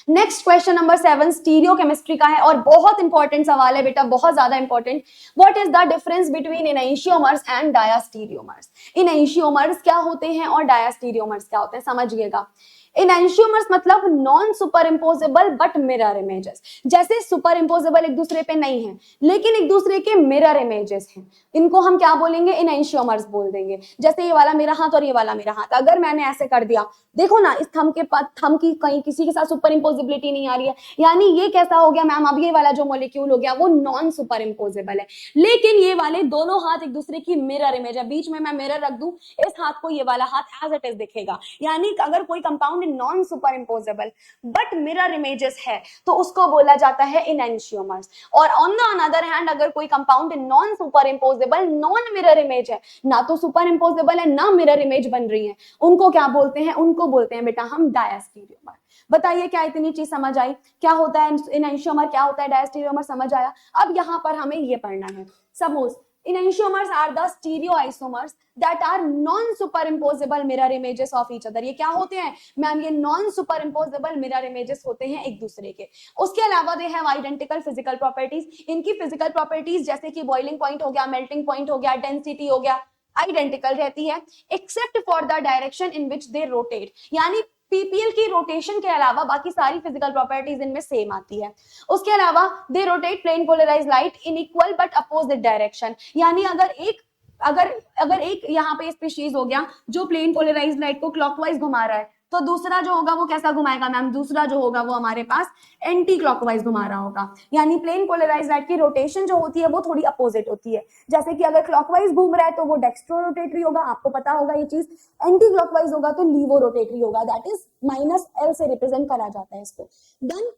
Next question number 7 stereo chemistry का है और बहुत इंपॉर्टेंट सवाल है बेटा, बहुत ज्यादा important. What is the difference between enantiomers and diastereomers? Enantiomers क्या होते हैं और डायस्टीरियोमर्स क्या होते हैं, समझिएगा। एनेंशियोमर्स मतलब non super imposable but mirror images. जैसे सुपर इम्पोजेबल एक दूसरे पे नहीं है लेकिन एक दूसरे के मिरर इमेजेस हैं, इनको हम क्या बोलेंगे? एनेंशियोमर्स बोल देंगे। जैसे ये वाला मेरा हाथ और ये वाला मेरा हाथ, अगर मैंने ऐसे कर दिया, देखो ना इस थंब के थंब की कहीं किसी के साथ सुपर इम्पोजिबिलिटी नहीं आ रही है, यानी ये कैसा हो गया मैम? अब ये वाला जो मॉलिक्यूल हो गया वो नॉन सुपर इम्पोजेबल है। लेकिन ये वाले दोनों हाथ एक दूसरे की मिरर इमेज है, बीच में मैं मिरर रख दूं, इस हाथ को ये वाला हाथ एज इट इज दिखेगा। यानी अगर कोई compound non super imposable but mirror images है तो उसको बोला जाता है एनेंशियोमर्स। और ऑन द अनदर हैंड अगर कोई compound non super imposable non mirror image है, ना तो सुपर इम्पोजेबल है ना मिरर इमेज बन रही है, उनको क्या बोलते हैं? उनको बोलते हैं बेटा हम डायस्टीरियोमर। बताइए क्या इतनी चीज समझ आई? क्या होता है एनेंशियोमर, क्या होता है डायस्टीरियोमर, समझ आया? अब यहां पर हमें ये पढ़ना है। Suppose enantiomers are the stereoisomers that are non superimposable mirror images of each other। ये क्या होते हैं मैम? ये non superimposable mirror images होते हैं एक दूसरे के। उसके अलावा they have identical physical properties. इनकी फिजिकल प्रॉपर्टीज जैसे कि बॉइलिंग पॉइंट हो गया, मेल्टिंग पॉइंट हो गया, डेंसिटी हो गया, आइडेंटिकल रहती है except for the direction in which they rotate. यानी पीपीएल की रोटेशन के अलावा बाकी सारी फिजिकल प्रॉपर्टीज इनमें सेम आती है। उसके अलावा they rotate plane polarise light in equal but opposite direction. यानी अगर एक यहाँ पे स्पीशीज हो गया जो प्लेन पोलराइज लाइट को क्लॉकवाइज घुमा रहा है, तो दूसरा जो होगा वो कैसा घुमाएगा मैम? दूसरा जो होगा वो हमारे पास एंटी क्लॉकवाइज घुमा रहा होगा। यानी प्लेन पोलराइज लाइट की रोटेशन जो होती है वो थोड़ी अपोजिट होती है। जैसे कि अगर क्लॉकवाइज घूम रहा है तो वो डेक्स्ट्रो रोटेटरी होगा, आपको पता होगा ये चीज। एंटी क्लॉकवाइज होगा तो लीवो रोटेटरी होगा, दैट इज -L से रिप्रेजेंट करा जाता है इसको। डन।